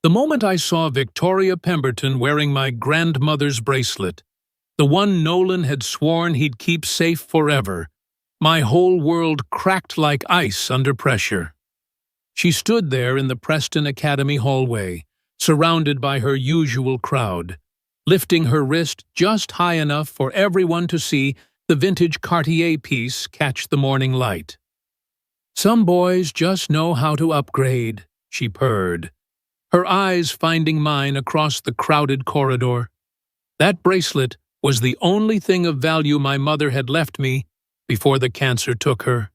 The moment I saw Victoria Pemberton wearing my grandmother's bracelet, the one Nolan had sworn he'd keep safe forever, my whole world cracked like ice under pressure. She stood there in the Preston Academy hallway, surrounded by her usual crowd, lifting her wrist just high enough for everyone to see the vintage Cartier piece catch the morning light. "Some boys just know how to upgrade," she purred, her eyes finding mine across the crowded corridor. That bracelet was the only thing of value my mother had left me before the cancer took her.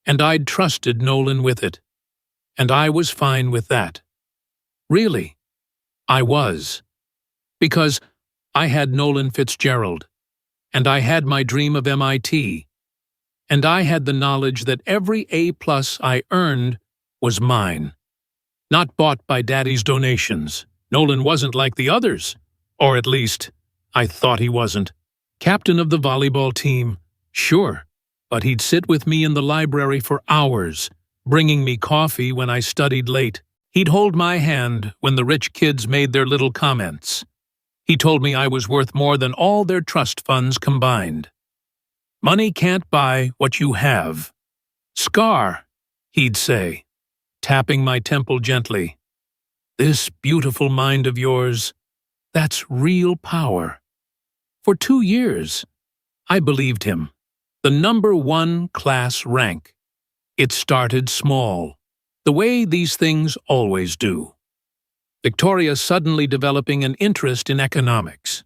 And I'd trusted Nolan with it. And I was fine with that. Really, I was. Because I had Nolan Fitzgerald, and I had my dream of MIT, and I had the knowledge that every A+ I earned was mine, not bought by Daddy's donations. Nolan wasn't like the others, or at least, I thought he wasn't. Captain of the volleyball team, sure, but he'd sit with me in the library for hours, bringing me coffee when I studied late. He'd hold my hand when the rich kids made their little comments. He told me I was worth more than all their trust funds combined. "Money can't buy what you have. Scar," he'd say, tapping my temple gently. "This beautiful mind of yours, that's real power." For 2 years, I believed him. The #1 class rank. It started small, the way these things always do. Victoria suddenly developing an interest in economics,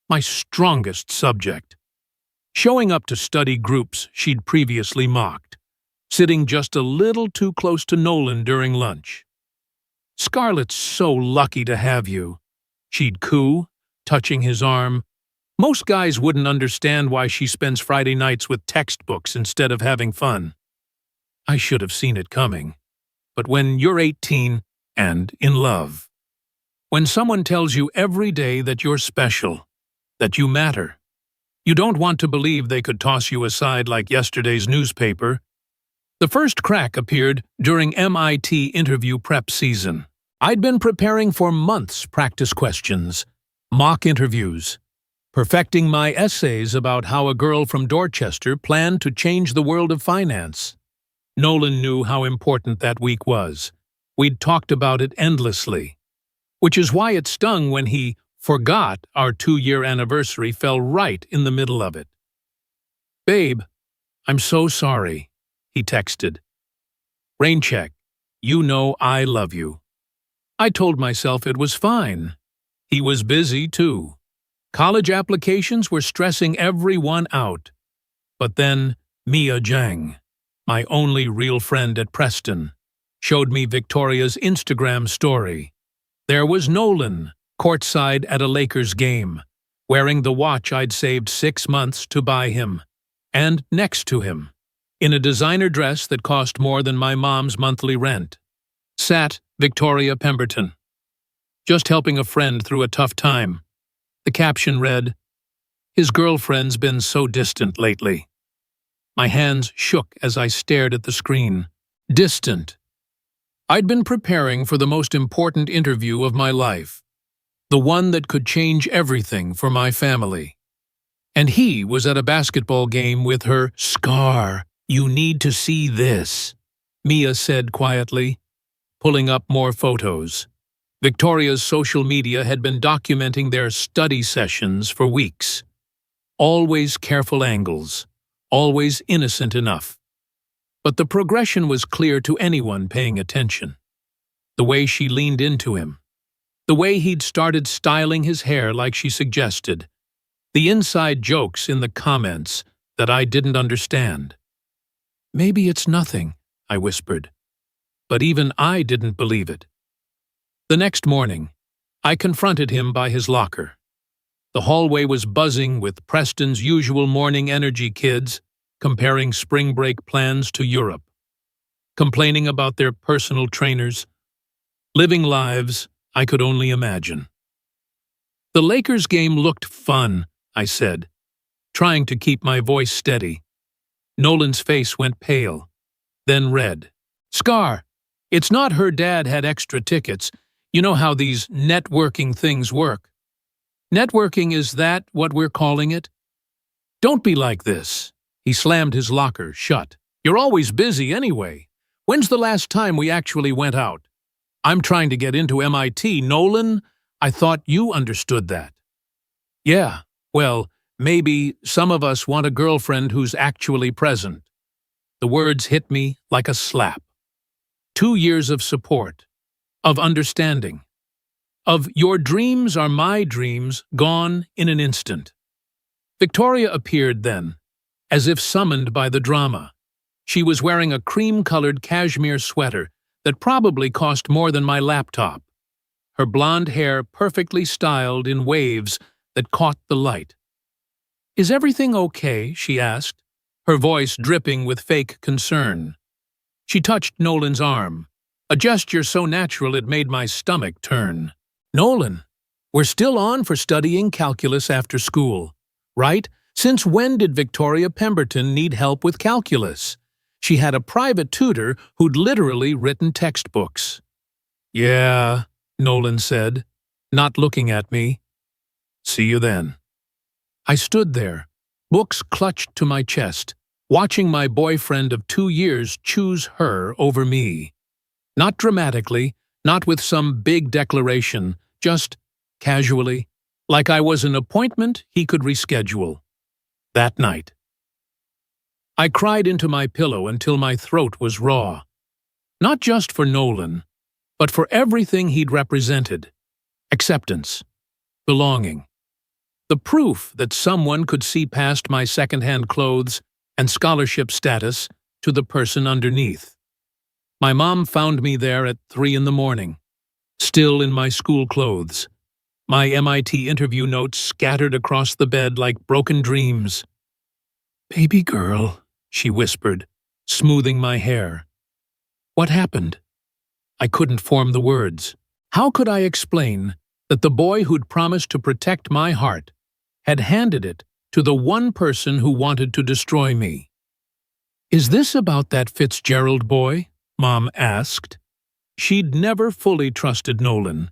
my strongest subject. Showing up to study groups she'd previously mocked, sitting just a little too close to Nolan during lunch. "Scarlett's so lucky to have you," she'd coo, touching his arm. "Most guys wouldn't understand why she spends Friday nights with textbooks instead of having fun." I should have seen it coming. But when you're 18 and in love, when someone tells you every day that you're special, that you matter, you don't want to believe they could toss you aside like yesterday's newspaper. The first crack appeared during MIT interview prep season. I'd been preparing for months practice questions, mock interviews, perfecting my essays about how a girl from Dorchester planned to change the world of finance. Nolan knew how important that week was. We'd talked about it endlessly, which is why it stung when he forgot our 2-year anniversary fell right in the middle of it. "Babe, I'm so sorry," he texted. "Rain check, you know I love you." I told myself it was fine. He was busy, too. College applications were stressing everyone out. But then Mia Jang, my only real friend at Preston, showed me Victoria's Instagram story. There was Nolan, courtside at a Lakers game, wearing the watch I'd saved 6 months to buy him, and next to him, in a designer dress that cost more than my mom's monthly rent, sat Victoria Pemberton, just helping a friend through a tough time. The caption read, "His girlfriend's been so distant lately." My hands shook as I stared at the screen. Distant. I'd been preparing for the most important interview of my life, the one that could change everything for my family. And he was at a basketball game with her. "Scar, you need to see this," Mia said quietly, pulling up more photos. Victoria's social media had been documenting their study sessions for weeks. Always careful angles, always innocent enough. But the progression was clear to anyone paying attention. The way she leaned into him, the way he'd started styling his hair like she suggested, the inside jokes in the comments that I didn't understand. "Maybe it's nothing," I whispered. But even I didn't believe it. The next morning, I confronted him by his locker. The hallway was buzzing with Preston's usual morning energy kids, comparing spring break plans to Europe, complaining about their personal trainers, living lives I could only imagine. "The Lakers game looked fun," I said, trying to keep my voice steady. Nolan's face went pale, then red. "Scar, it's not her dad had extra tickets. You know how these networking things work. Networking, is that what we're calling it? Don't be like this. He slammed his locker shut. You're always busy anyway. When's the last time we actually went out? I'm trying to get into MIT, Nolan. I thought you understood that. Yeah, well, maybe some of us want a girlfriend who's actually present. The words hit me like a slap. 2 years of support, of understanding, of your dreams are my dreams gone in an instant. Victoria appeared then, as if summoned by the drama. She was wearing a cream-colored cashmere sweater that probably cost more than my laptop. Her blonde hair perfectly styled in waves that caught the light. Is everything okay? She asked, her voice dripping with fake concern. She touched Nolan's arm, a gesture so natural it made my stomach turn. Nolan, we're still on for studying calculus after school, right? Since when did Victoria Pemberton need help with calculus? She had a private tutor who'd literally written textbooks. Yeah, Nolan said, not looking at me. See you then. I stood there, books clutched to my chest, watching my boyfriend of 2 years choose her over me. Not dramatically, not with some big declaration, just casually, like I was an appointment he could reschedule. That night. I cried into my pillow until my throat was raw. Not just for Nolan, but for everything he'd represented. Acceptance. Belonging. The proof that someone could see past my second-hand clothes and scholarship status to the person underneath. My mom found me there at 3 a.m, still in my school clothes. My MIT interview notes scattered across the bed like broken dreams. Baby girl, she whispered, smoothing my hair. What happened? I couldn't form the words. How could I explain that the boy who'd promised to protect my heart had handed it to the one person who wanted to destroy me? Is this about that Fitzgerald boy? Mom asked. She'd never fully trusted Nolan,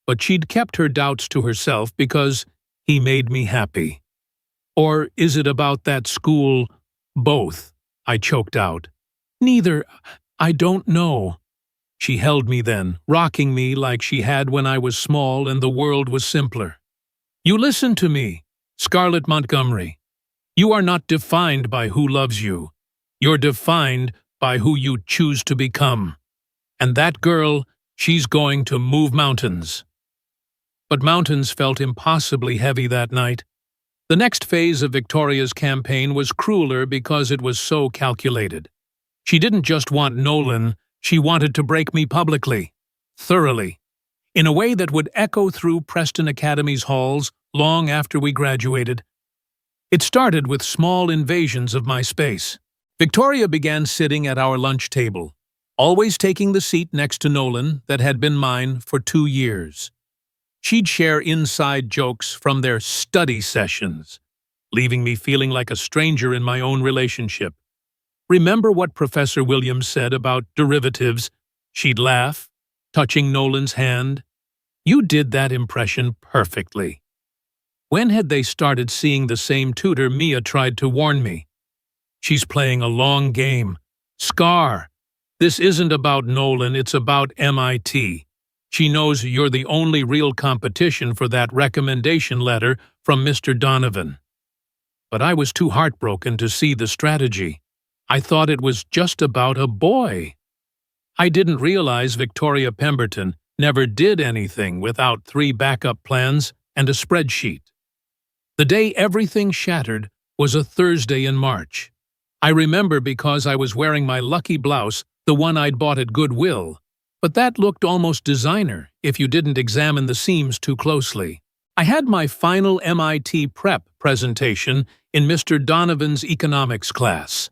but she'd kept her doubts to herself because he made me happy. Or is it about that school? Both, I choked out. Neither. I don't know. She held me then, rocking me like she had when I was small and the world was simpler. You listen to me, Scarlett Montgomery. You are not defined by who loves you. You're defined by who you choose to become. And that girl, she's going to move mountains. But mountains felt impossibly heavy that night. The next phase of Victoria's campaign was crueler because it was so calculated. She didn't just want Nolan, she wanted to break me publicly, thoroughly, in a way that would echo through Preston Academy's halls long after we graduated. It started with small invasions of my space. Victoria began sitting at our lunch table, always taking the seat next to Nolan that had been mine for 2 years. She'd share inside jokes from their study sessions, leaving me feeling like a stranger in my own relationship. Remember what Professor Williams said about derivatives? She'd laugh, touching Nolan's hand. You did that impression perfectly. When had they started seeing the same tutor Mia tried to warn me? She's playing a long game. Scar, this isn't about Nolan, it's about MIT. She knows you're the only real competition for that recommendation letter from Mr. Donovan. But I was too heartbroken to see the strategy. I thought it was just about a boy. I didn't realize Victoria Pemberton never did anything without 3 backup plans and a spreadsheet. The day everything shattered was a Thursday in March. I remember because I was wearing my lucky blouse, the one I'd bought at Goodwill, but that looked almost designer if you didn't examine the seams too closely. I had my final MIT prep presentation in Mr. Donovan's economics class,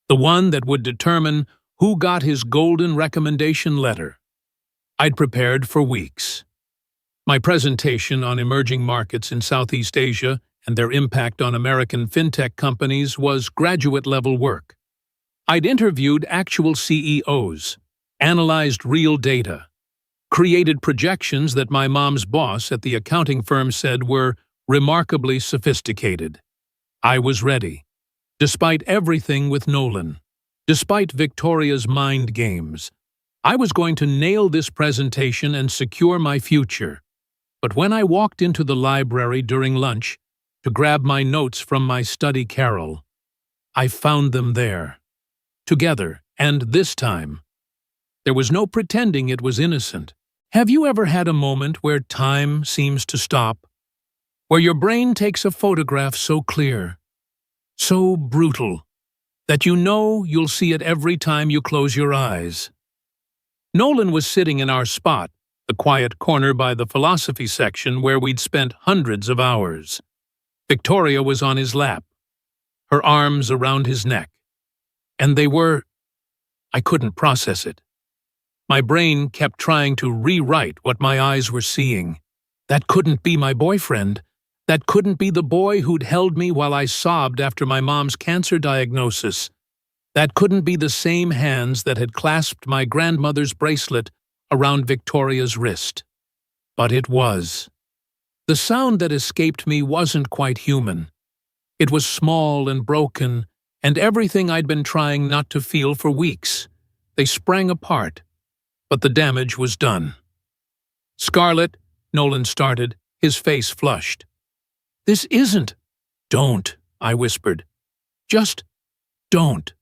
the one that would determine who got his golden recommendation letter. I'd prepared for weeks. My presentation on emerging markets in Southeast Asia and their impact on American fintech companies was graduate-level work. I'd interviewed actual CEOs, analyzed real data, created projections that my mom's boss at the accounting firm said were remarkably sophisticated. I was ready. Despite everything with Nolan, despite Victoria's mind games, I was going to nail this presentation and secure my future. But when I walked into the library during lunch to grab my notes from my study carrel, I found them there. Together, and this time. There was no pretending it was innocent. Have you ever had a moment where time seems to stop? Where your brain takes a photograph so clear, so brutal, that you know you'll see it every time you close your eyes? Nolan was sitting in our spot, the quiet corner by the philosophy section where we'd spent hundreds of hours. Victoria was on his lap, her arms around his neck. And they were... I couldn't process it. My brain kept trying to rewrite what my eyes were seeing. That couldn't be my boyfriend. That couldn't be the boy who'd held me while I sobbed after my mom's cancer diagnosis. That couldn't be the same hands that had clasped my grandmother's bracelet around Victoria's wrist. But it was. The sound that escaped me wasn't quite human. It was small and broken, and everything I'd been trying not to feel for weeks. They sprang apart, but the damage was done. "Scarlett," Nolan started, his face flushed. "This isn't—" "Don't," I whispered. "Just don't."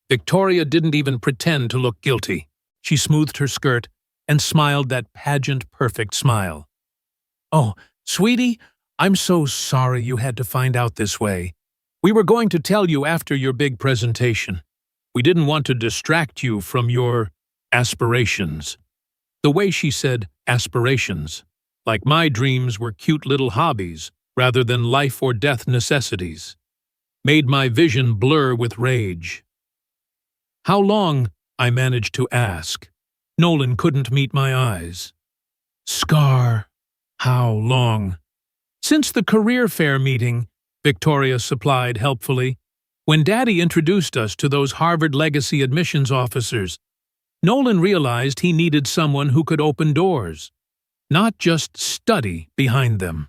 Victoria didn't even pretend to look guilty. She smoothed her skirt and smiled that pageant-perfect smile. "Oh, sweetie, I'm so sorry you had to find out this way. We were going to tell you after your big presentation. We didn't want to distract you from your aspirations." The way she said aspirations, like my dreams were cute little hobbies rather than life-or-death necessities, made my vision blur with rage. "How long?" I managed to ask. Nolan couldn't meet my eyes. "Scar, how long?" "Since the career fair meeting," Victoria supplied helpfully. "When Daddy introduced us to those Harvard Legacy admissions officers, Nolan realized he needed someone who could open doors, not just study behind them."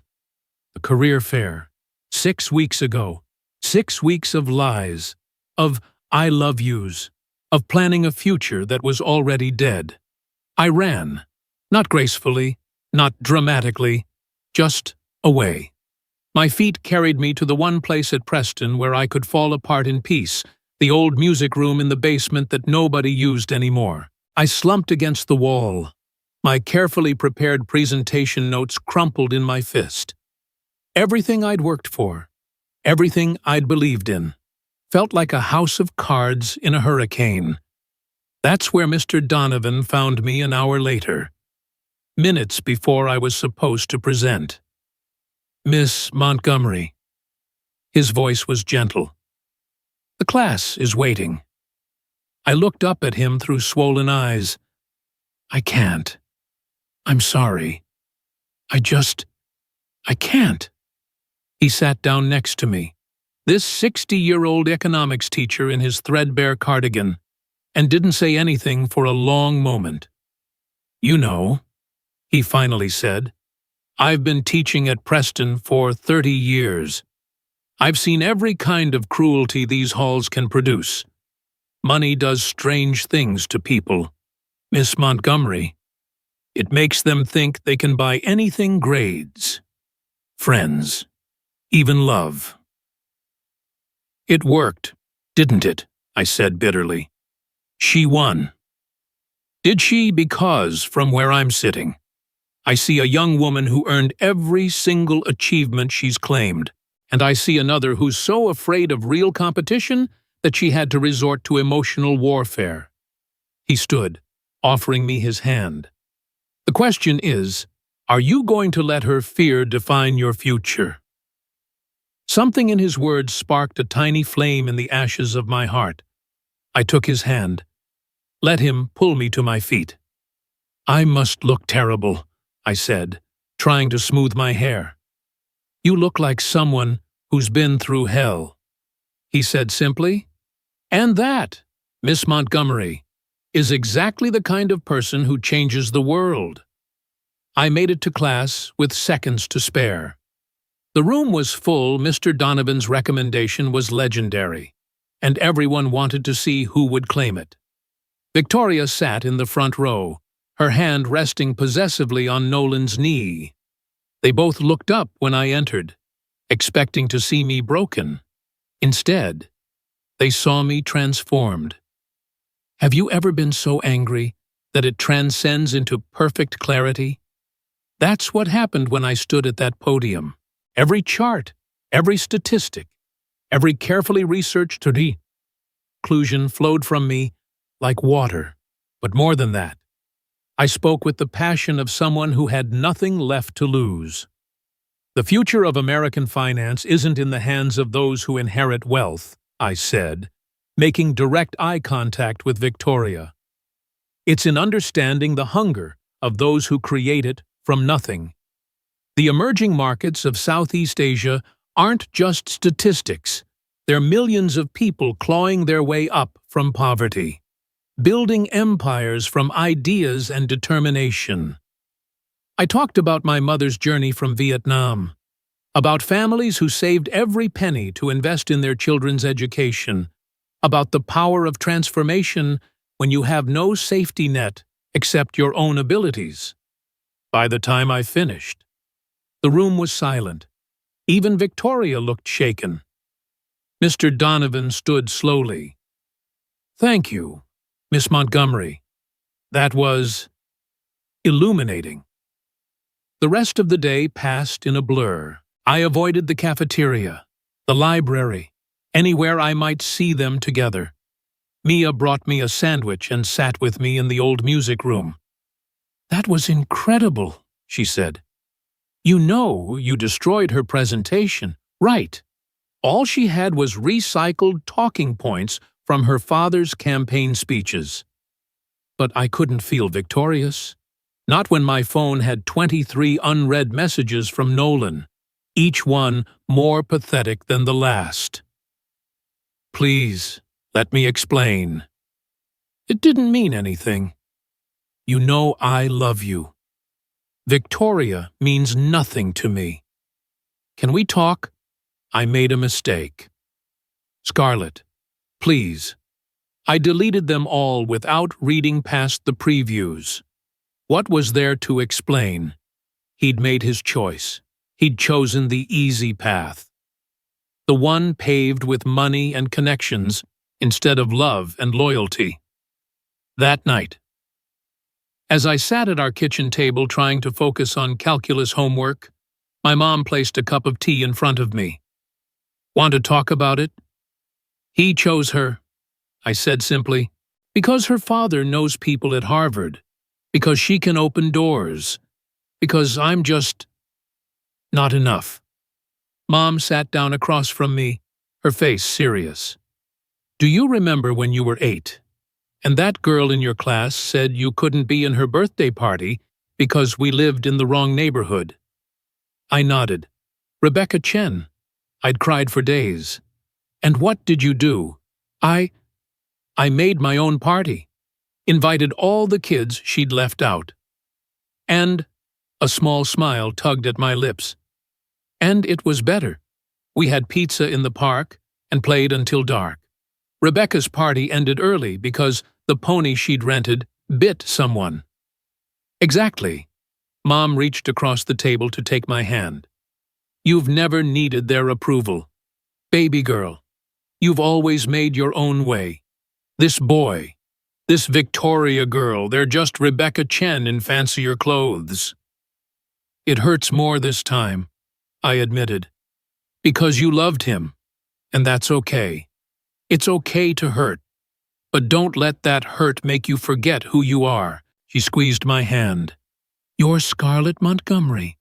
The career fair. 6 weeks ago. 6 weeks of lies, of I love yous, of planning a future that was already dead. I ran. Not gracefully, not dramatically, just away. My feet carried me to the one place at Preston where I could fall apart in peace, the old music room in the basement that nobody used anymore. I slumped against the wall. My carefully prepared presentation notes crumpled in my fist. Everything I'd worked for, everything I'd believed in, felt like a house of cards in a hurricane. That's where Mr. Donovan found me an hour later, minutes before I was supposed to present. "Miss Montgomery." His voice was gentle. "The class is waiting." I looked up at him through swollen eyes. "I can't. I'm sorry. I can't." He sat down next to me, this 60-year-old economics teacher in his threadbare cardigan, and didn't say anything for a long moment. "You know," he finally said, "I've been teaching at Preston for 30 years. I've seen every kind of cruelty these halls can produce. Money does strange things to people. Miss Montgomery, it makes them think they can buy anything: grades, friends, even love." "It worked, didn't it?" I said bitterly. "She won." "Did she? Because, from where I'm sitting, I see a young woman who earned every single achievement she's claimed, and I see another who's so afraid of real competition that she had to resort to emotional warfare." He stood, offering me his hand. "The question is, are you going to let her fear define your future?" Something in his words sparked a tiny flame in the ashes of my heart. I took his hand. Let him pull me to my feet. "I must look terrible," I said, trying to smooth my hair. "You look like someone who's been through hell." He said simply, "And that, Miss Montgomery, is exactly the kind of person who changes the world. I made it to class with seconds to spare. The room was full. Mr. Donovan's recommendation was legendary, and everyone wanted to see who would claim it. Victoria sat in the front row, her hand resting possessively on Nolan's knee. They both looked up when I entered, expecting to see me broken. Instead, they saw me transformed. Have you ever been so angry that it transcends into perfect clarity? That's what happened when I stood at that podium. Every chart, every statistic, every carefully researched conclusion flowed from me like water. But more than that, I spoke with the passion of someone who had nothing left to lose. The future of American finance isn't in the hands of those who inherit wealth, I said, making direct eye contact with Victoria. It's in understanding the hunger of those who create it from nothing. The emerging markets of Southeast Asia aren't just statistics. They're millions of people clawing their way up from poverty, building empires from ideas and determination. I talked about my mother's journey from Vietnam, about families who saved every penny to invest in their children's education, about the power of transformation when you have no safety net except your own abilities. By the time I finished, the room was silent. Even Victoria looked shaken. Mr. Donovan stood slowly. "Thank you, Miss Montgomery. That was illuminating." The rest of the day passed in a blur. I avoided the cafeteria, the library, anywhere I might see them together. Mia brought me a sandwich and sat with me in the old music room. "That was incredible," she said. "You know, you destroyed her presentation, right? All she had was recycled talking points from her father's campaign speeches." But I couldn't feel victorious. Not when my phone had 23 unread messages from Nolan, each one more pathetic than the last. "Please, let me explain. It didn't mean anything. You know I love you. Victoria means nothing to me. Can we talk? I made a mistake. Scarlett, please." I deleted them all without reading past the previews. What was there to explain? He'd made his choice. He'd chosen the easy path. The one paved with money and connections instead of love and loyalty. That night, as I sat at our kitchen table trying to focus on calculus homework, my mom placed a cup of tea in front of me. "Want to talk about it?" "He chose her," I said simply, "because her father knows people at Harvard, because she can open doors, because I'm just not enough." Mom sat down across from me, her face serious. "Do you remember when you were 8? And that girl in your class said you couldn't be in her birthday party because we lived in the wrong neighborhood?" I nodded. "Rebecca Chen." I'd cried for days. "And what did you do?" I made my own party. Invited all the kids she'd left out. And a small smile tugged at my lips. And it was better. We had pizza in the park and played until dark. Rebecca's party ended early because the pony she'd rented bit someone. Exactly. Mom reached across the table to take my hand. "You've never needed their approval. Baby girl, you've always made your own way. This boy, this Victoria girl, they're just Rebecca Chen in fancier clothes." "It hurts more this time," I admitted. "Because you loved him, and that's okay. It's okay to hurt. But don't let that hurt make you forget who you are." She squeezed my hand. "You're Scarlett Montgomery.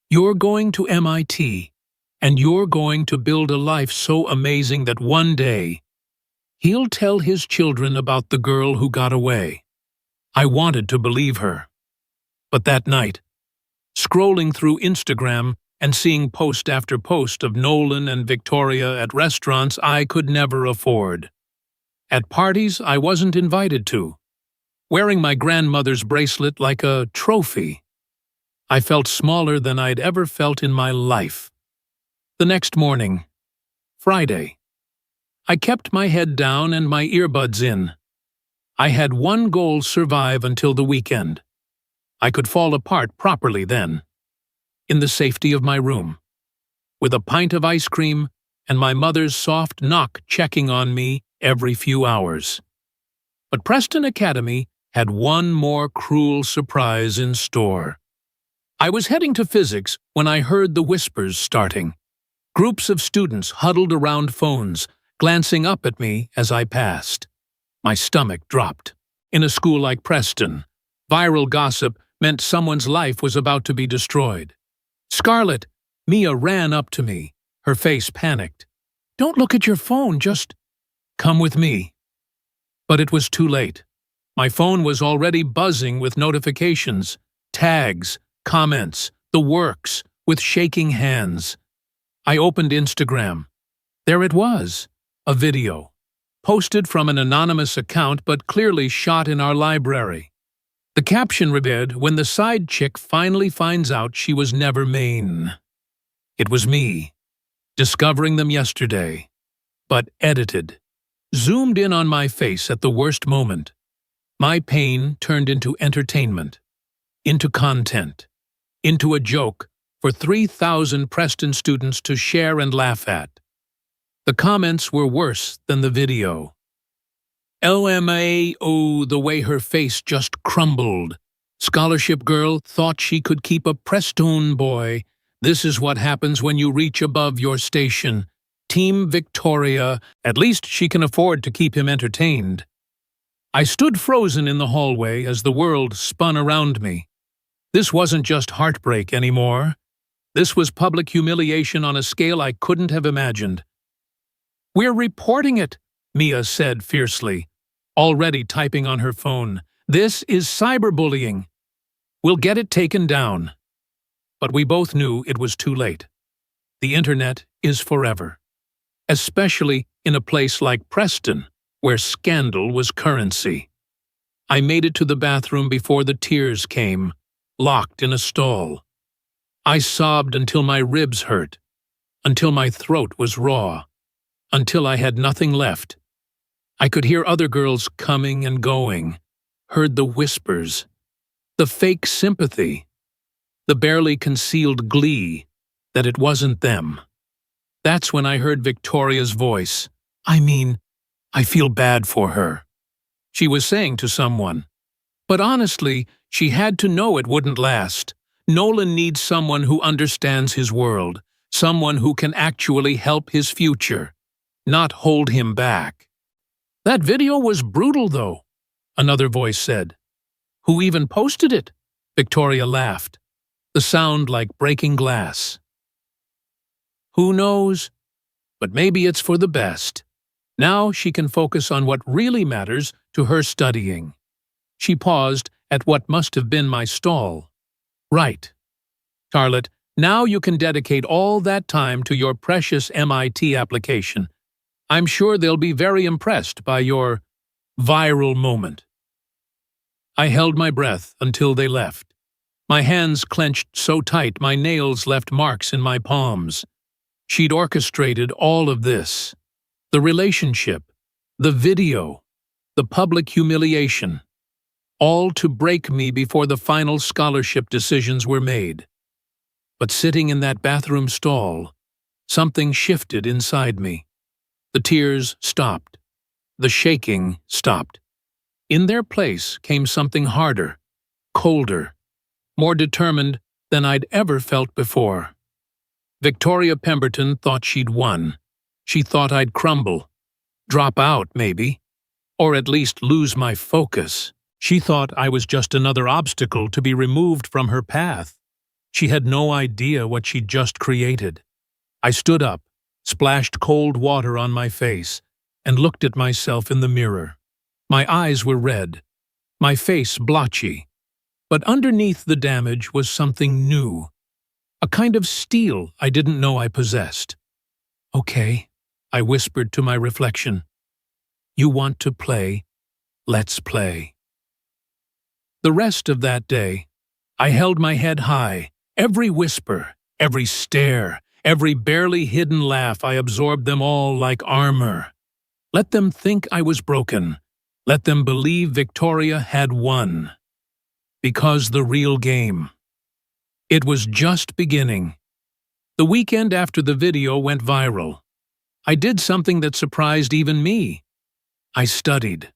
You're going to MIT, and you're going to build a life so amazing that one day he'll tell his children about the girl who got away." I wanted to believe her. But that night, scrolling through Instagram and seeing post after post of Nolan and Victoria at restaurants I could never afford, at parties I wasn't invited to, wearing my grandmother's bracelet like a trophy. I felt smaller than I'd ever felt in my life. The next morning, Friday, I kept my head down and my earbuds in. I had one goal: survive until the weekend. I could fall apart properly then, in the safety of my room, with a pint of ice cream and my mother's soft knock checking on me every few hours. But Preston Academy had one more cruel surprise in store. I was heading to physics when I heard the whispers starting. Groups of students huddled around phones, glancing up at me as I passed. My stomach dropped. In a school like Preston, viral gossip meant someone's life was about to be destroyed. "Scarlett," Mia ran up to me, her face panicked. "Don't look at your phone, just come with me." But it was too late. My phone was already buzzing with notifications, tags, comments, the works, with shaking hands. I opened Instagram. There it was, a video, posted from an anonymous account but clearly shot in our library. The caption read, "When the side chick finally finds out she was never main." It was me, discovering them yesterday, but edited, zoomed in on my face at the worst moment. My pain turned into entertainment, into content, into a joke for 3,000 Preston students to share and laugh at. The comments were worse than the video. LMAO, the way her face just crumbled. Scholarship girl thought she could keep a Preston boy. This is what happens when you reach above your station. Team Victoria, at least she can afford to keep him entertained. I stood frozen in the hallway as the world spun around me. This wasn't just heartbreak anymore. This was public humiliation on a scale I couldn't have imagined. "We're reporting it," Mia said fiercely, already typing on her phone. "This is cyberbullying. We'll get it taken down." But we both knew it was too late. The internet is forever, especially in a place like Preston, where scandal was currency. I made it to the bathroom before the tears came, locked in a stall. I sobbed until my ribs hurt, until my throat was raw, until I had nothing left. I could hear other girls coming and going, heard the whispers, the fake sympathy, the barely concealed glee that it wasn't them. That's when I heard Victoria's voice. I feel bad for her," she was saying to someone. But honestly, she had to know it wouldn't last. Nolan needs someone who understands his world, someone who can actually help his future, not hold him back. "That video was brutal, though," another voice said. "Who even posted it?" Victoria laughed, the sound like breaking glass. "Who knows? But maybe it's for the best. Now she can focus on what really matters to her studying." She paused at what must have been my stall. "Right. Scarlett, now you can dedicate all that time to your precious MIT application. I'm sure they'll be very impressed by your viral moment." I held my breath until they left. My hands clenched so tight my nails left marks in my palms. She'd orchestrated all of this. The relationship, the video, the public humiliation, all to break me before the final scholarship decisions were made. But sitting in that bathroom stall, something shifted inside me. The tears stopped. The shaking stopped. In their place came something harder, colder, more determined than I'd ever felt before. Victoria Pemberton thought she'd won. She thought I'd crumble, drop out maybe, or at least lose my focus. She thought I was just another obstacle to be removed from her path. She had no idea what she'd just created. I stood up, splashed cold water on my face, and looked at myself in the mirror. My eyes were red, my face blotchy, but underneath the damage was something new, a kind of steel I didn't know I possessed. "Okay," I whispered to my reflection. "You want to play? Let's play." The rest of that day, I held my head high. Every whisper, every stare, every barely hidden laugh, I absorbed them all like armor. Let them think I was broken. Let them believe Victoria had won. Because the real game. It was just beginning. The weekend after the video went viral, I did something that surprised even me. I studied,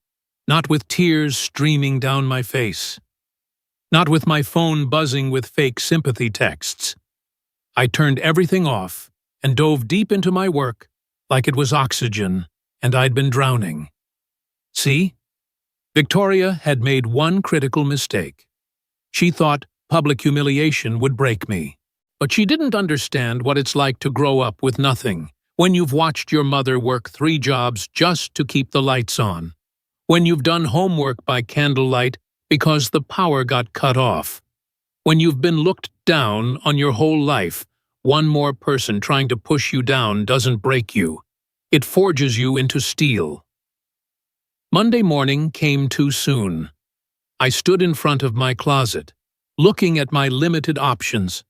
not with tears streaming down my face, not with my phone buzzing with fake sympathy texts. I turned everything off and dove deep into my work like it was oxygen and I'd been drowning. See? Victoria had made one critical mistake. She thought public humiliation would break me. But she didn't understand what it's like to grow up with nothing, when you've watched your mother work 3 jobs just to keep the lights on, when you've done homework by candlelight because the power got cut off, when you've been looked down on your whole life. One more person trying to push you down doesn't break you. It forges you into steel. Monday morning came too soon. I stood in front of my closet, looking at my limited options.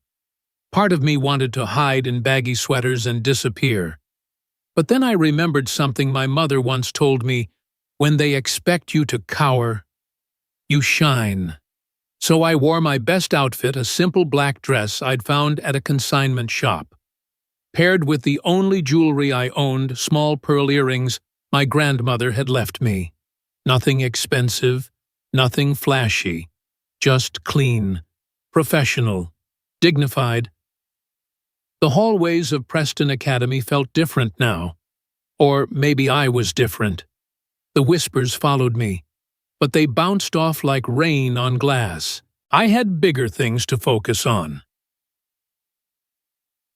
Part of me wanted to hide in baggy sweaters and disappear. But then I remembered something my mother once told me: when they expect you to cower, you shine. So I wore my best outfit, a simple black dress I'd found at a consignment shop. Paired with the only jewelry I owned, small pearl earrings my grandmother had left me. Nothing expensive, nothing flashy, just clean, professional, dignified. The hallways of Preston Academy felt different now. Or maybe I was different. The whispers followed me, but they bounced off like rain on glass. I had bigger things to focus on.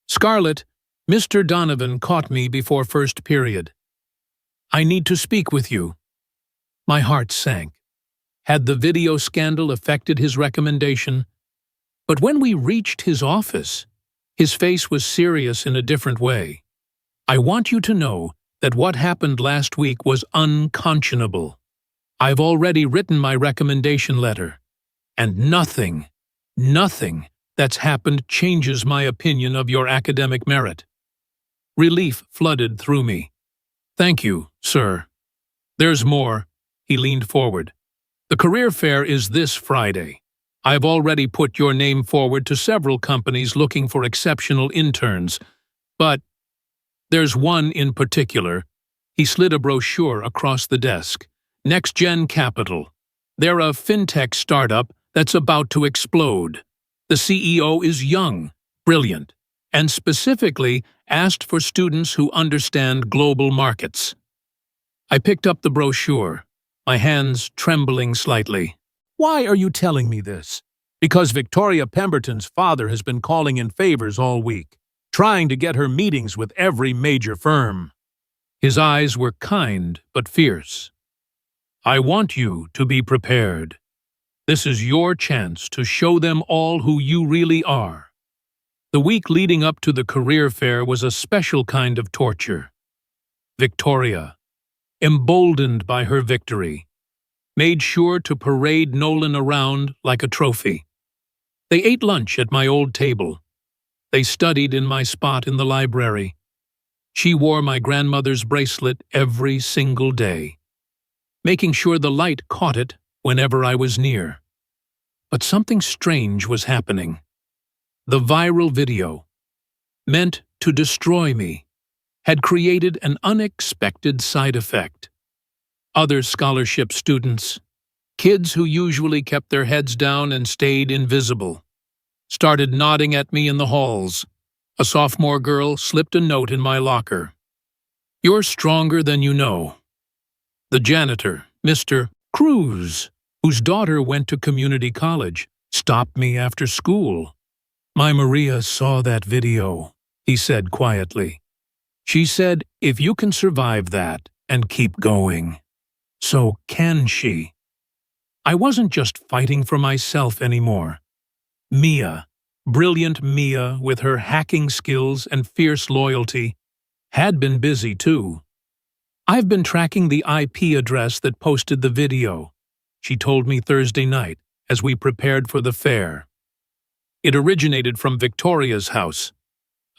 Scarlett, Mr. Donovan caught me before first period. I need to speak with you. My heart sank. Had the video scandal affected his recommendation? But when we reached his office, his face was serious in a different way. I want you to know that what happened last week was unconscionable. I've already written my recommendation letter, and nothing that's happened changes my opinion of your academic merit. Relief flooded through me. Thank you, sir. There's more. He leaned forward. The career fair is this Friday. I've already put your name forward to several companies looking for exceptional interns, but there's one in particular. He slid a brochure across the desk. Next Gen Capital. They're a fintech startup that's about to explode. The CEO is young, brilliant, and specifically asked for students who understand global markets. I picked up the brochure, my hands trembling slightly. Why are you telling me this? Because Victoria Pemberton's father has been calling in favors all week, trying to get her meetings with every major firm. His eyes were kind but fierce. I want you to be prepared. This is your chance to show them all who you really are. The week leading up to the career fair was a special kind of torture. Victoria, emboldened by her victory, made sure to parade Nolan around like a trophy. They ate lunch at my old table. They studied in my spot in the library. She wore my grandmother's bracelet every single day, making sure the light caught it whenever I was near. But something strange was happening. The viral video, meant to destroy me, had created an unexpected side effect. Other scholarship students, kids who usually kept their heads down and stayed invisible, started nodding at me in the halls. A sophomore girl slipped a note in my locker. "You're stronger than you know." The janitor, Mr. Cruz, whose daughter went to community college, stopped me after school. "My Maria saw that video," he said quietly. "She said, if you can survive that and keep going, so can she." I wasn't just fighting for myself anymore. Mia, brilliant Mia with her hacking skills and fierce loyalty, had been busy too. "I've been tracking the IP address that posted the video," she told me Thursday night, as we prepared for the fair. It originated from Victoria's house.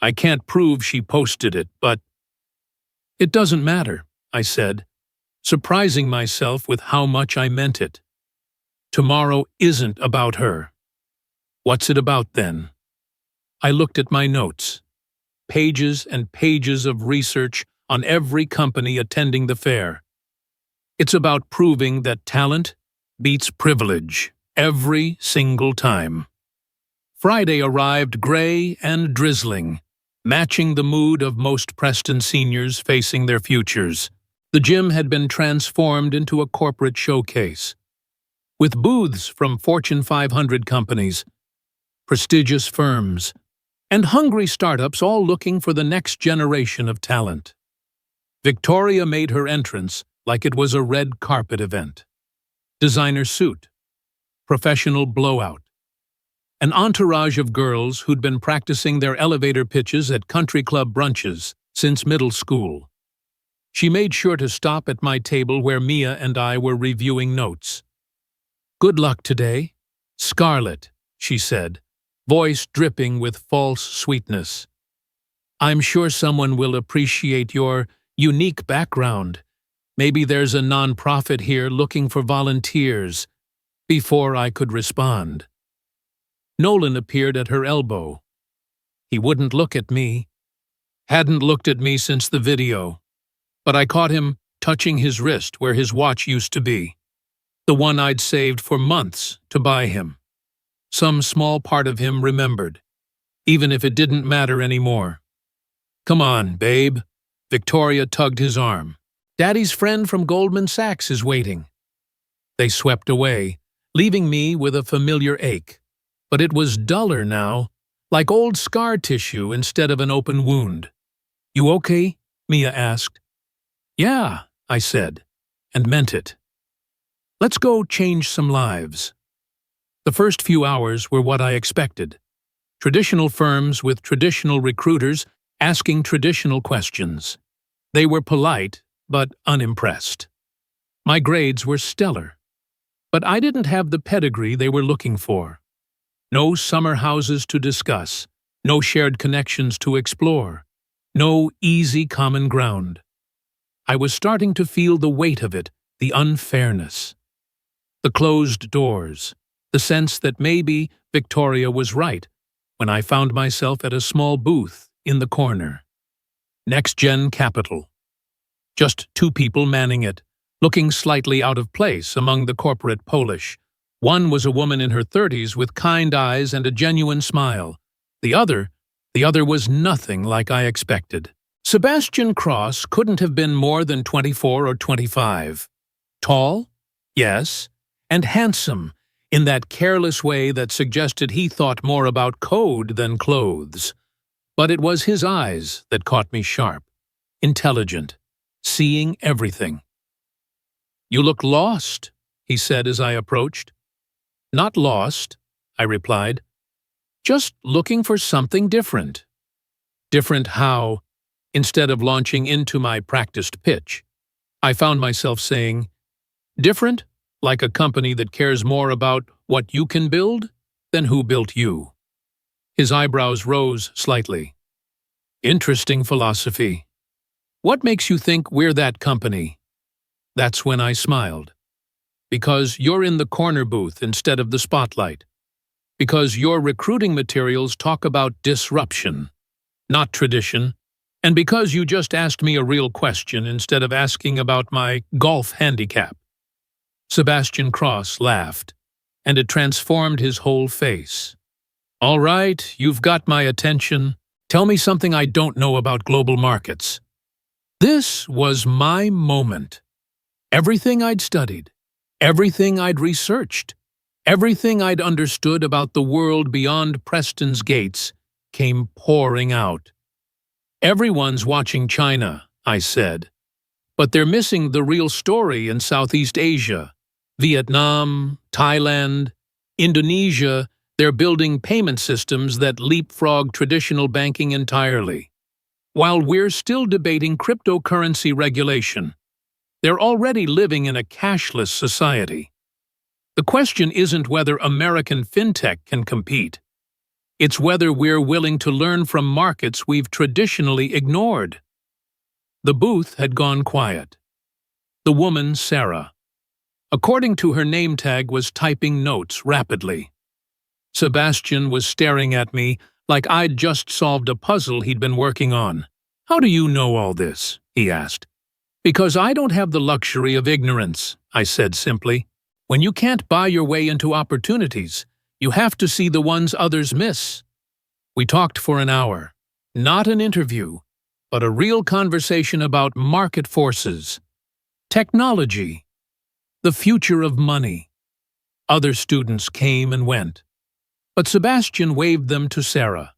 I can't prove she posted it, but it doesn't matter, I said, surprising myself with how much I meant it. Tomorrow isn't about her. What's it about then? I looked at my notes. Pages and pages of research on every company attending the fair. It's about proving that talent beats privilege every single time. Friday arrived gray and drizzling, matching the mood of most Preston seniors facing their futures. The gym had been transformed into a corporate showcase, with booths from Fortune 500 companies, prestigious firms, and hungry startups all looking for the next generation of talent. Victoria made her entrance like it was a red carpet event. Designer suit, professional blowout, an entourage of girls who'd been practicing their elevator pitches at country club brunches since middle school. She made sure to stop at my table where Mia and I were reviewing notes. "Good luck today, Scarlett," she said, voice dripping with false sweetness. "I'm sure someone will appreciate your unique background. Maybe there's a nonprofit here looking for volunteers." Before I could respond, Nolan appeared at her elbow. He wouldn't look at me. Hadn't looked at me since the video. But I caught him touching his wrist where his watch used to be. The one I'd saved for months to buy him. Some small part of him remembered, even if it didn't matter anymore. "Come on, babe." Victoria tugged his arm. "Daddy's friend from Goldman Sachs is waiting." They swept away, leaving me with a familiar ache. But it was duller now, like old scar tissue instead of an open wound. "You okay?" Mia asked. "Yeah," I said, and meant it. "Let's go change some lives." The first few hours were what I expected. Traditional firms with traditional recruiters asking traditional questions. They were polite, but unimpressed. My grades were stellar. But I didn't have the pedigree they were looking for. No summer houses to discuss, no shared connections to explore, no easy common ground. I was starting to feel the weight of it, the unfairness. The closed doors, the sense that maybe Victoria was right when I found myself at a small booth in the corner. Next Gen Capital. Just two people manning it, looking slightly out of place among the corporate Polish. One was a woman in her 30s with kind eyes and a genuine smile. The other was nothing like I expected. Sebastian Cross couldn't have been more than 24 or 25. Tall? Yes. And handsome, in that careless way that suggested he thought more about code than clothes. But it was his eyes that caught me sharp, intelligent, seeing everything. "You look lost," he said as I approached. "Not lost," I replied. "Just looking for something different." Different how? Instead of launching into my practiced pitch, I found myself saying, "Different, like a company that cares more about what you can build than who built you." His eyebrows rose slightly. "Interesting philosophy. What makes you think we're that company?" That's when I smiled. "Because you're in the corner booth instead of the spotlight. Because your recruiting materials talk about disruption, not tradition. And because you just asked me a real question instead of asking about my golf handicap." Sebastian Cross laughed, and it transformed his whole face. "All right, you've got my attention. Tell me something I don't know about global markets." This was my moment. Everything I'd studied, everything I'd researched, everything I'd understood about the world beyond Preston's gates came pouring out. "Everyone's watching China," I said, "but they're missing the real story in Southeast Asia. Vietnam, Thailand, Indonesia, they're building payment systems that leapfrog traditional banking entirely. While we're still debating cryptocurrency regulation, they're already living in a cashless society." The question isn't whether American fintech can compete. It's whether we're willing to learn from markets we've traditionally ignored. The booth had gone quiet. The woman, Sarah, according to her name tag, was typing notes rapidly. Sebastian was staring at me like I'd just solved a puzzle he'd been working on. "How do you know all this?" he asked. "Because I don't have the luxury of ignorance," I said simply. "When you can't buy your way into opportunities, you have to see the ones others miss." We talked for an hour. Not an interview, but a real conversation about market forces, technology, the future of money. Other students came and went, but Sebastian waved them to Sarah,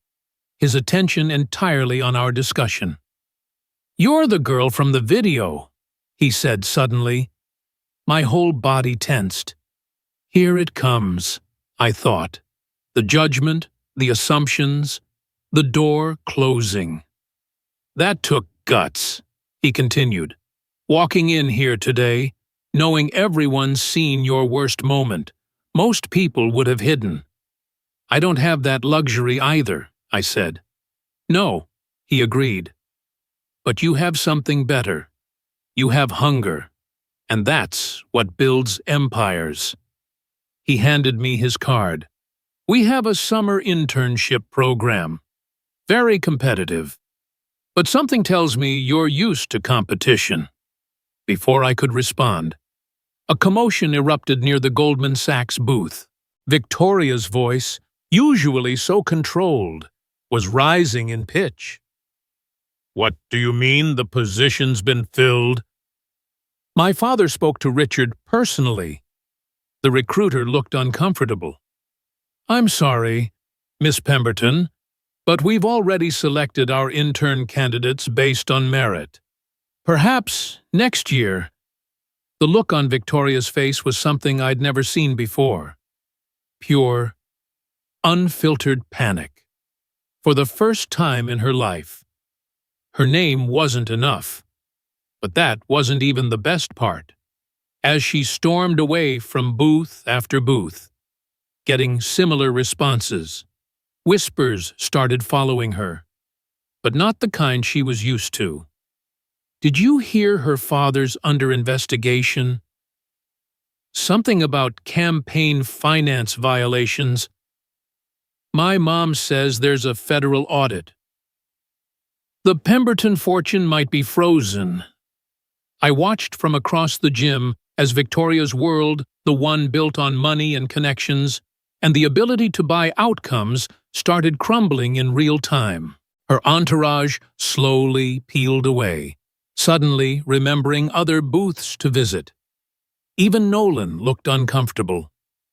his attention entirely on our discussion. "You're the girl from the video," he said suddenly. My whole body tensed. Here it comes, I thought. The judgment, the assumptions, the door closing. "That took guts," he continued. "Walking in here today, knowing everyone's seen your worst moment. Most people would have hidden." "I don't have that luxury either," I said. "No," he agreed. "But you have something better. You have hunger. And that's what builds empires." He handed me his card. "We have a summer internship program. Very competitive. But something tells me you're used to competition." Before I could respond, a commotion erupted near the Goldman Sachs booth. Victoria's voice, usually so controlled, was rising in pitch. "What do you mean the position's been filled?" My father spoke to Richard personally. The recruiter looked uncomfortable. "I'm sorry, Miss Pemberton, but we've already selected our intern candidates based on merit. Perhaps next year." The look on Victoria's face was something I'd never seen before. Pure, unfiltered panic. For the first time in her life. Her name wasn't enough. But that wasn't even the best part. As she stormed away from booth after booth, getting similar responses, whispers started following her, but not the kind she was used to. "Did you hear her father's under investigation? Something about campaign finance violations. My mom says there's a federal audit. The Pemberton fortune might be frozen." I watched from across the gym as Victoria's world, the one built on money and connections, and the ability to buy outcomes, started crumbling in real time. Her entourage slowly peeled away, suddenly remembering other booths to visit. Even Nolan looked uncomfortable,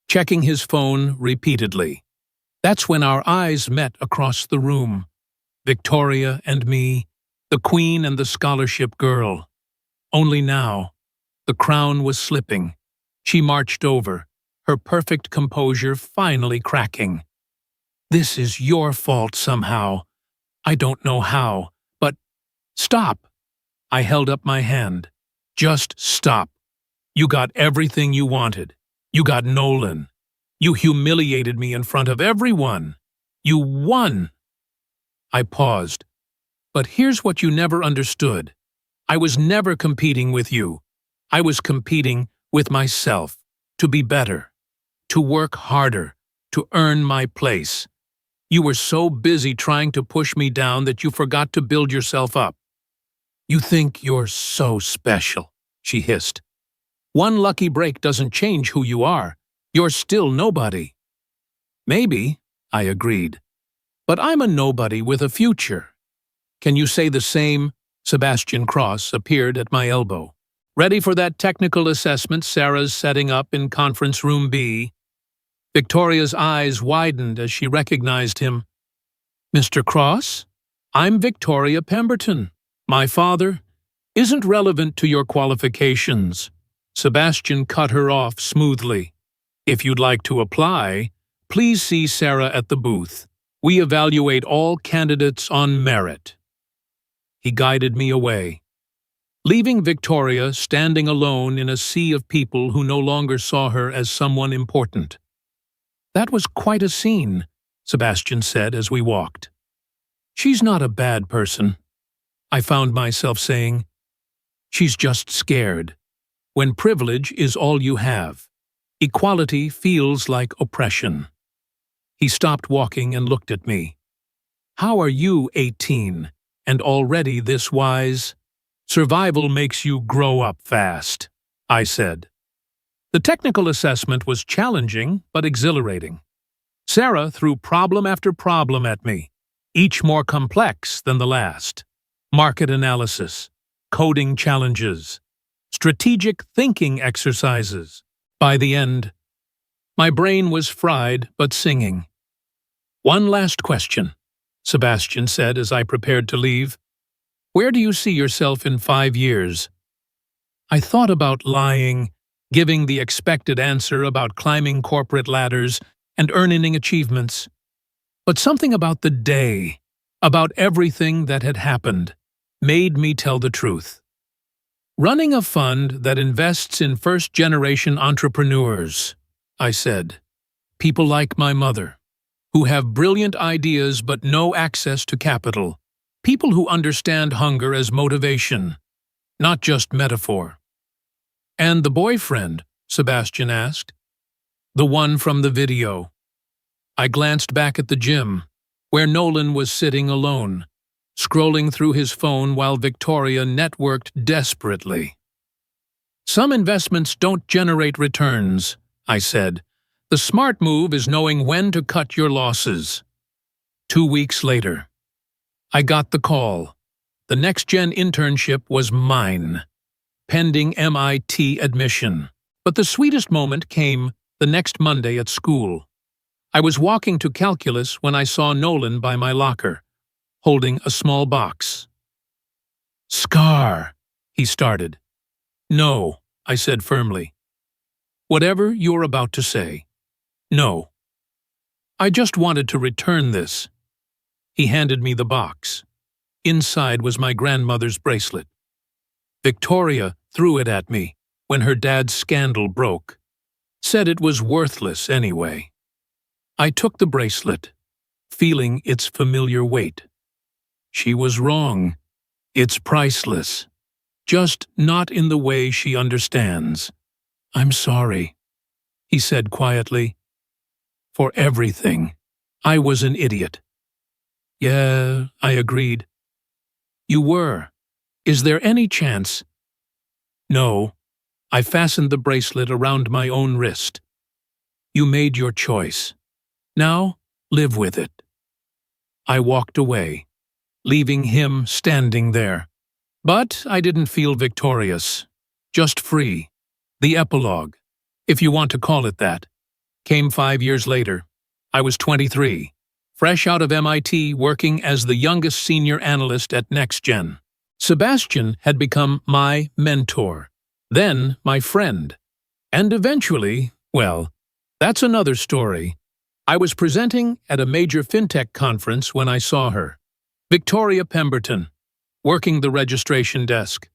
checking his phone repeatedly. That's when our eyes met across the room. Victoria and me, the queen and the scholarship girl. Only now, the crown was slipping. She marched over, her perfect composure finally cracking. "This is your fault somehow. I don't know how, but stop." I held up my hand. "Just stop. You got everything you wanted. You got Nolan. You humiliated me in front of everyone. You won." I paused. "But here's what you never understood. I was never competing with you. I was competing with myself, to be better, to work harder, to earn my place. You were so busy trying to push me down that you forgot to build yourself up. You think you're so special," she hissed. "One lucky break doesn't change who you are. You're still nobody." "Maybe," I agreed. "But I'm a nobody with a future. Can you say the same?" Sebastian Cross appeared at my elbow. "Ready for that technical assessment Sarah's setting up in conference room B?" Victoria's eyes widened as she recognized him. "Mr. Cross, I'm Victoria Pemberton. My father isn't relevant to your qualifications." Sebastian cut her off smoothly. "If you'd like to apply, please see Sarah at the booth. We evaluate all candidates on merit." He guided me away. leaving Victoria standing alone in a sea of people who no longer saw her as someone important. "That was quite a scene," Sebastian said as we walked. "She's not a bad person," I found myself saying. "She's just scared. When privilege is all you have, equality feels like oppression." He stopped walking and looked at me. "How are you 18, and already this wise?" "Survival makes you grow up fast," I said. The technical assessment was challenging but exhilarating. Sarah threw problem after problem at me, each more complex than the last. Market analysis, coding challenges, strategic thinking exercises. By the end, my brain was fried but singing. "One last question," Sebastian said as I prepared to leave. "Where do you see yourself in 5 years?" I thought about lying, giving the expected answer about climbing corporate ladders and earning achievements. But something about the day, about everything that had happened, made me tell the truth. "Running a fund that invests in first-generation entrepreneurs," I said. "People like my mother, who have brilliant ideas but no access to capital. People who understand hunger as motivation, not just metaphor." "And the boyfriend?" Sebastian asked. "The one from the video." I glanced back at the gym, where Nolan was sitting alone, scrolling through his phone while Victoria networked desperately. "Some investments don't generate returns," I said. "The smart move is knowing when to cut your losses." 2 weeks later, I got the call. The next-gen internship was mine, pending MIT admission. But the sweetest moment came the next Monday at school. I was walking to calculus when I saw Nolan by my locker, holding a small box. "Scar," he started. "No," I said firmly. "Whatever you're about to say. No. I just wanted to return this." He handed me the box. Inside was my grandmother's bracelet. Victoria threw it at me when her dad's scandal broke. Said it was worthless anyway. I took the bracelet, feeling its familiar weight. She was wrong. It's priceless. Just not in the way she understands. "I'm sorry," he said quietly. "For everything. I was an idiot." "Yeah," I agreed. "You were. Is there any chance?" "No." I fastened the bracelet around my own wrist. "You made your choice. Now, live with it." I walked away, leaving him standing there. But I didn't feel victorious, just free. The epilogue, if you want to call it that, came 5 years later. I was 23, fresh out of MIT working as the youngest senior analyst at NextGen. Sebastian had become my mentor, then my friend, and eventually, well, that's another story. I was presenting at a major fintech conference when I saw her. Victoria Pemberton, working the registration desk.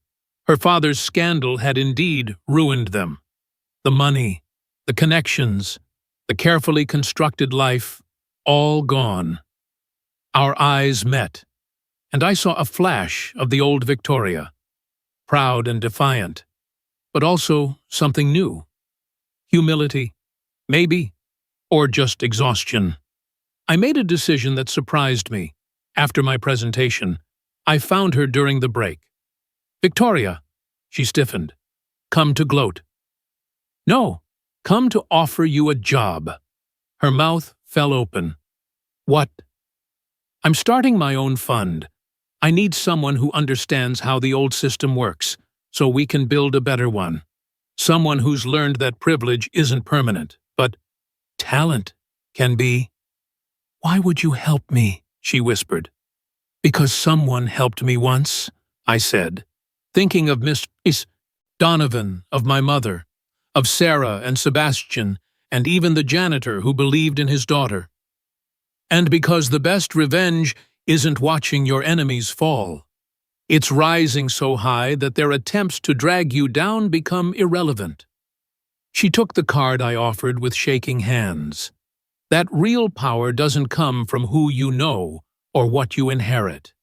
Her father's scandal had indeed ruined them. The money, the connections, the carefully constructed life, all gone. Our eyes met, and I saw a flash of the old Victoria, proud and defiant, but also something new. Humility, maybe, or just exhaustion. I made a decision that surprised me. After my presentation, I found her during the break. "Victoria," she stiffened, "come to gloat." "No, come to offer you a job." Her mouth fell open. "What?" "I'm starting my own fund. I need someone who understands how the old system works, so we can build a better one. Someone who's learned that privilege isn't permanent, but talent can be." "Why would you help me?" she whispered. "Because someone helped me once," I said, thinking of Miss Donovan, of my mother, of Sarah and Sebastian, and even the janitor who believed in his daughter. "And because the best revenge isn't watching your enemies fall." It's rising so high that their attempts to drag you down become irrelevant. She took the card I offered with shaking hands. That real power doesn't come from who you know or what you inherit.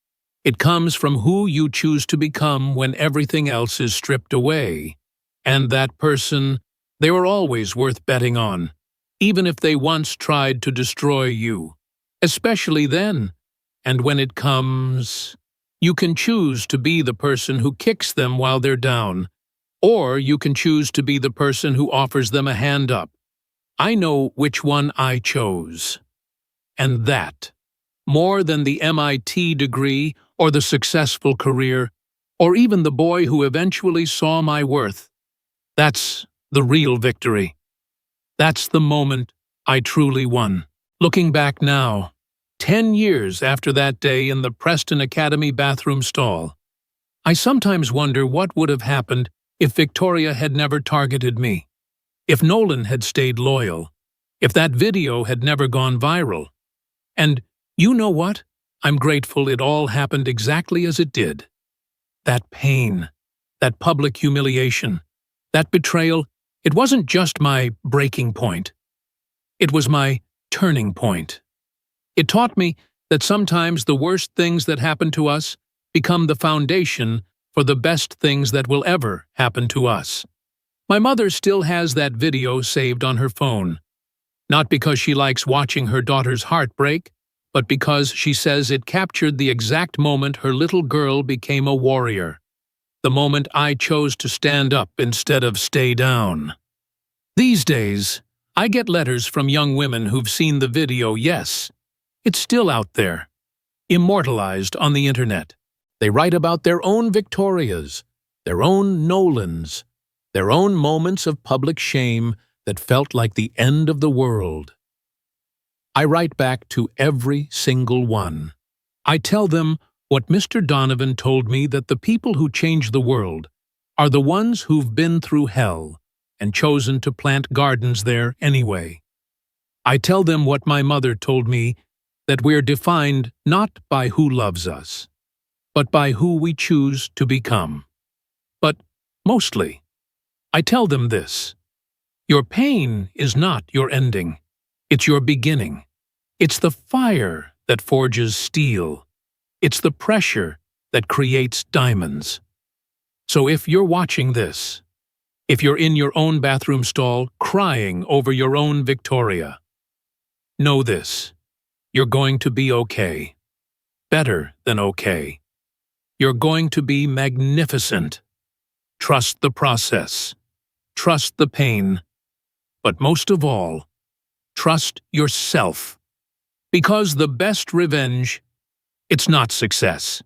It comes from who you choose to become when everything else is stripped away. And that person, they were always worth betting on, even if they once tried to destroy you. Especially then. And when it comes, you can choose to be the person who kicks them while they're down, or you can choose to be the person who offers them a hand up. I know which one I chose. And that, more than the MIT degree or the successful career, or even the boy who eventually saw my worth, that's the real victory. That's the moment I truly won. Looking back now, 10 years after that day in the Preston Academy bathroom stall, I sometimes wonder what would have happened if Victoria had never targeted me, if Nolan had stayed loyal, if that video had never gone viral. And you know what? I'm grateful it all happened exactly as it did. That pain, that public humiliation, that betrayal, it wasn't just my breaking point. It was my turning point. It taught me that sometimes the worst things that happen to us become the foundation for the best things that will ever happen to us. My mother still has that video saved on her phone, not because she likes watching her daughter's heartbreak, but because she says it captured the exact moment her little girl became a warrior, the moment I chose to stand up instead of stay down. These days, I get letters from young women who've seen the video, yes. It's still out there, immortalized on the internet. They write about their own Victorias, their own Nolans, their own moments of public shame that felt like the end of the world. I write back to every single one. I tell them what Mr. Donovan told me, that the people who change the world are the ones who've been through hell and chosen to plant gardens there anyway. I tell them what my mother told me, that we're defined not by who loves us, but by who we choose to become. But mostly, I tell them this: your pain is not your ending. It's your beginning. It's the fire that forges steel. It's the pressure that creates diamonds. So if you're watching this, if you're in your own bathroom stall crying over your own Victoria, know this: you're going to be okay. Better than okay. You're going to be magnificent. Trust the process. Trust the pain. But most of all, trust yourself. Because the best revenge, it's not success.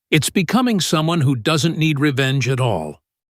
It's becoming someone who doesn't need revenge at all.